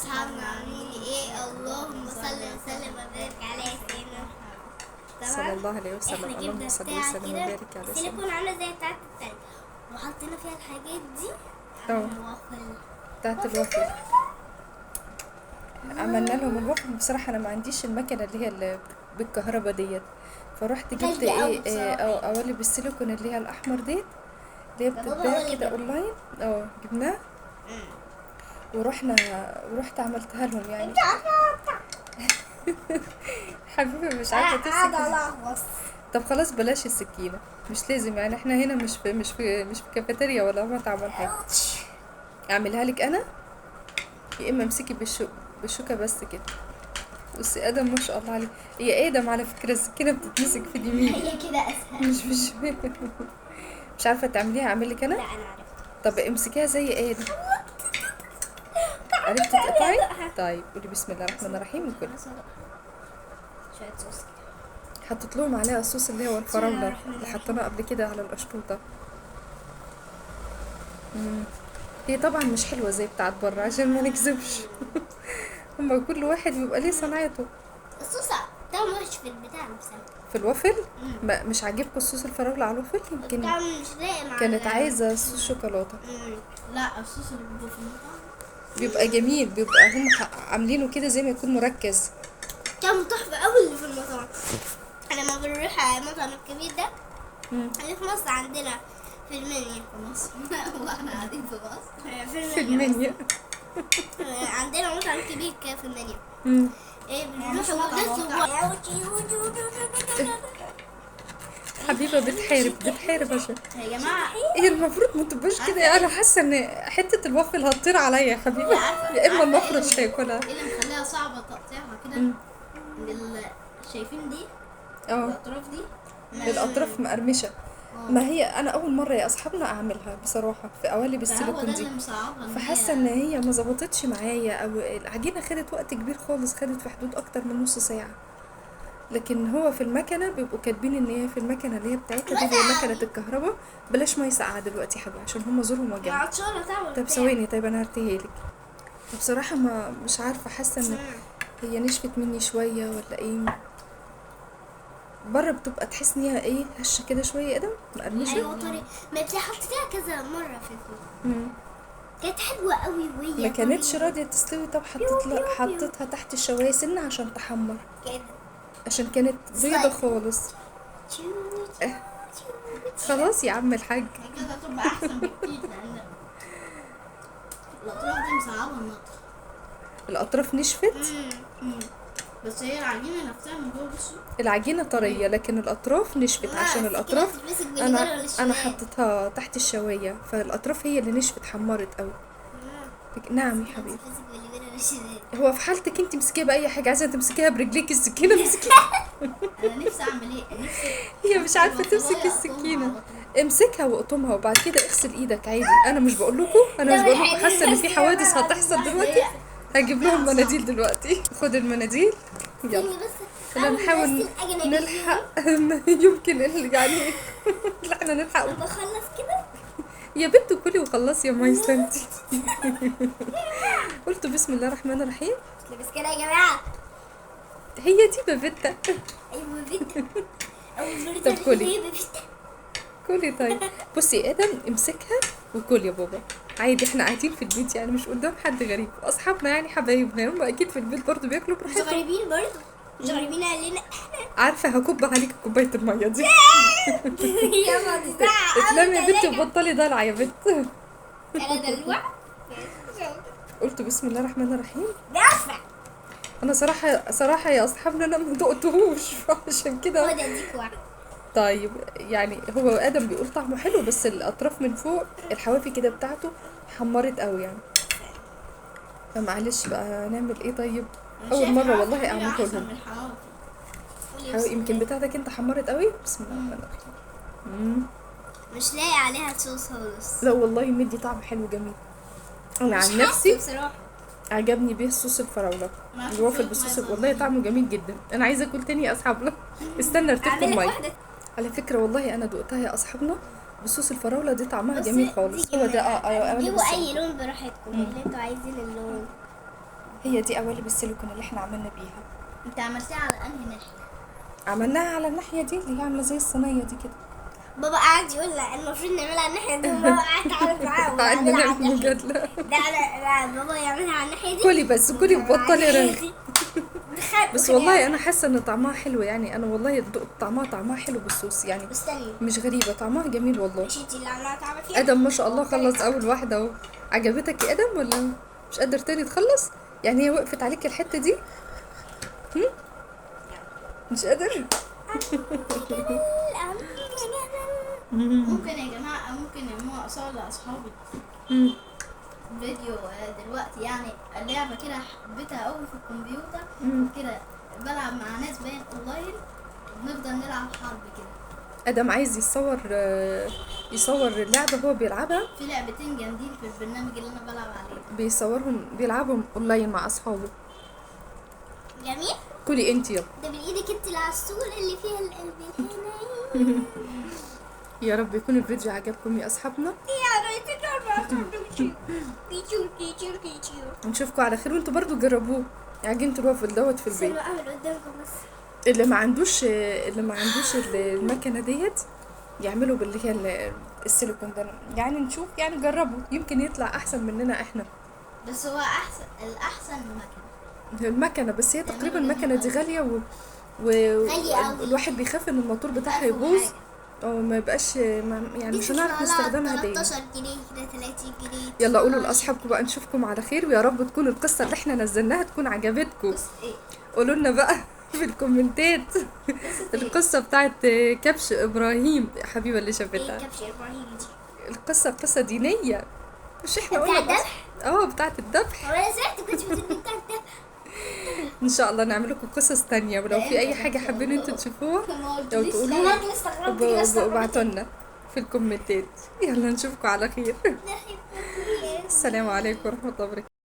اصحابنا عاملين ايه؟ اللهم صل وسلم وبارك على سيدنا محمد. صلى الله عليه وسلم. احنا اللهم جبنا صل بتاع وسلم كده وبارك على سيدنا. سيليكون عامله زي بتاعت التلج وحطينا فيها الحاجات دي. اه. عملنا وافل بتاعت الوافل. عملنا لهم الوافل. بصراحه انا ما عنديش المكنه اللي هي اللي بالكهرباء ديت، فرحت جبت غالية أوي ايه بصراحة. قوالب السيليكون اللي هي الاحمر ديت اللي هي ده بابا بتتباع هو اللي كده جابها. اونلاين. جبناها ورحت عملتها لهم يعني. حبيبي مش عارفه تمسك. طب خلاص بلاش السكينه، مش لازم يعني، احنا هنا مش في كافيتيريا ولا مطعم ولا حاجه. اعملها لك انا، يا اما امسكي بالشوكه بس كده. بصي ادم ما شاء الله عليه. هي ادم على فكره السكينه بتتمسك في اليمين هي كده اسهل. مش في الشمال. مش عارفه تعمليها، اعمل لك انا. لا انا عرفت. طب امسكيها زي ادم. عرفتي تقطعي؟ طيب قولي بسم الله الرحمن الرحيم وكلي. شويه صوص كده. حطيت لهم عليها الصوص اللي هو الفراوله اللي حطيناه قبل كده على القشطوطه. هي طبعا مش حلوه زي بتاعت بره عشان ما نكذبش. هما كل واحد بيبقى ليه صنعته. الصوص ده مش في البتاع نفسها. في الوافل مش عاجبكم الصوص الفراوله على الوافل؟ يمكن البتاع مش لايق مع كانت عايزه صوص شوكولاته. لا الصوص اللي بيبقى في المطعم بيبقى جميل، بيبقى هم عاملينه كده زي ما يكون مركز. كان تحفة قوي اللي في المطعم. لما بنروح المطعم الكبير ده اللي في مصر عندنا في المنيا. في مصر واحنا قاعدين في مصر في المنيا. عندنا مطعم كبير كده في المنيا. ايه بنروح حبيبه بتحارب عشان يا جماعة ايه المفروض ما تبقاش كده. انا حاسه ان حته الوافل هتطير عليا يا حبيبه، يا اما المفرش هياكلها. ايه اللي مخليها صعبة تقطيعها كده؟ شايفين دي؟ الاطراف دي الاطراف مقرمشه. ما هي انا اول مره يا اصحابنا اعملها بصراحه في قوالب السيليكون دي، فحاسه ان هي ما ظبطتش معايا، او العجينه خدت وقت كبير خالص، خدت في حدود اكتر من نص ساعه. لكن هو في المكنه بيبقوا كاتبين ان هي في المكنه اللي هي بتاعتها دي اللي هي مكنه الكهرباء. بلاش ميه ساقعه دلوقتي يا حبيبي عشان هم زورهم وجعوا. طب ثواني، طيب انا هرتيها لك. بصراحه ما مش عارفه، حاسه ان هي نشفت مني شويه ولا ايه. بره بتبقى تحس ان هي ايه هشه كده شويه ادم مقرمشه. ايوه طري. ما انت حطيتيها كذا مره في الفرن. كانت حلوه قوي وهي ما كانتش راضيه تستوي. طب حطيتها تحت الشوايه سنه عشان تحمر كده عشان كانت بيضه خالص. خلاص يا عم الحاج. كده تبقى احسن بكتير لان الاطراف دي مصعبه النطق. الاطراف نشفت. بس هي العجينه نفسها من جوه بس العجينه طريه لكن الاطراف نشفت عشان الاطراف انا حطيتها تحت الشوايه، فالاطراف هي اللي نشفت حمرت قوي. نعم يا حبيبي. هو في حالتك انت مسكيها باي حاجه، عايزه تمسكيها برجليك السكينه امسكيها. انا نفسي اعمل ايه؟ هي مش عارفه تمسك السكينه. امسكها واقطمها وبعد كده اغسل ايدك عادي. انا مش بقول لكم حاسه ان في حوادث هتحصل دلوقتي. هجيب لهم مناديل دلوقتي. خد المناديل يلا. نحاول نلحق. يمكن يعني احنا نلحق. بخلص كده يا بنت كلي وخلصي يا مايسه انت. قلت بسم الله الرحمن الرحيم. بس كده يا جماعه. هي دي بابتة. ايوه بابتة. طب كلي طيب. بصي يا ادم امسكها وكل يا بابا عادي. احنا قاعدين في البيت يعني مش قدام حد غريب، اصحابنا يعني حبايبنا هم اكيد في البيت برضو بياكلوا مش براحتهم. غريبين برضه. مش غريبين علينا. عارفه هكب عليك كوبايه الميه دي. يلا دي اتلمي يا بنتي وبطلي دلع يا بنت. انا دلوع. قلت بسم الله الرحمن الرحيم. دافع. انا صراحه يا اصحابنا انا ما دقتهوش عشان كده. خد اديك واحد. طيب يعني هو ادم بيقول طعمه حلو بس الاطراف من فوق الحوافي كده بتاعته حمرت قوي يعني. فمعلش بقى نعمل ايه طيب. اول مره والله اعمله لهم. يمكن بتاعتك انت حمرت قوي. بسم الله الرحمن الرحيم. مش لاقي عليها صوص خالص. لا والله مدي طعم حلو جميل. انا عن نفسي بصراحه عجبني بيه صوص الفراوله. الوافل بالصوص والله طعمه جميل جدا. انا عايزه اكل تاني يا اصحابنا. استنى ارتبط الميه. على فكره والله انا دقتها يا اصحابنا بصوص الفراوله دي طعمها جميل خالص. هو ده جيبوا اي لون براحتكم اللي انتوا عايزين اللون. هي دي قوالب السيليكون اللي احنا عملنا بيها. انت عملتيها على انهي ناحيه؟ عملناها على الناحيه دي اللي هي عامله زي الصينيه دي كده. بابا قاعد يقول لا المفروض نعملها على الناحيه دي، وبابا قاعد تعالى معاه قعدنا ونعملها على نعمل الناحيه دي. مجادله. لا بابا يعملها على الناحيه دي. كلي بس كلي وبطلي رغي. بس والله يعني. انا حاسه ان طعمها حلو يعني، انا والله دقت طعمها حلو بالصوص يعني، استني مش غريبه، طعمها جميل والله. مش انتي اللي عاملاها تعبت فيها؟ ادم ما شاء الله خلص اول واحده اهو. عجبتك يا ادم ولا مش قادر تاني تخلص؟ يعني هي وقفت عليك الحته دي؟ مش قادر. ممكن يا جماعه ممكن يعملوها اصور لاصحابي فيديو دلوقتي، يعني اللعبه كده حبيتها قوي في الكمبيوتر كده، بلعب مع ناس باين اونلاين بنفضل نلعب حرب كده. ادم عايز يصور اللعبه هو بيلعبها. في لعبتين جامدين في البرنامج اللي انا بلعب عليه، بيلعبهم اونلاين مع اصحابه. جميل. كلي انت يلا. ده بايدك انت العسول اللي فيها القلب الحنين. يا رب يكون الفيديو عجبكم يا اصحابنا. يا نشوفكم على خير، وانتوا برضو جربوه عجينة الوافل دوت في البيت. اعمل قدامكم بس. اللي ما عندوش المكنه ديت يعملوا باللي هي السيليكون ده، يعني نشوف يعني جربوا يمكن يطلع احسن مننا احنا. بس هو الاحسن المكنه بس هي تقريبا المكنه دي غاليه غالية أوي. الواحد بيخاف ان الموتور بتاعها يبوظ او ما يبقاش يعني مش هنعرف نستخدمها دايما. 13 جنيه كده 30 جنيه. يلا قولوا لاصحابكم بقى نشوفكم على خير، ويا رب تكون القصه اللي احنا نزلناها تكون عجبتكم. ايه؟ قولوا لنا بقى في الكومنتات القصه بتاعت كبش ابراهيم حبيبه اللي شافتها. ايه كبش ابراهيم دي؟ القصه قصه دينيه، مش احنا بتاع قلنا الذبح؟ بتاعت الذبح. هو انا سمعت كنت بتقولي بتاع الذبح. ان شاء الله نعمل لكم قصص تانية، ولو في اي حاجه حابين انتوا تشوفوها ما لو قلتليش. تقولوا لا انا استغربت كده استغربت. ابعتوا لنا في الكومنتات. يلا نشوفكم على خير. السلام عليكم ورحمه الله وبركاته.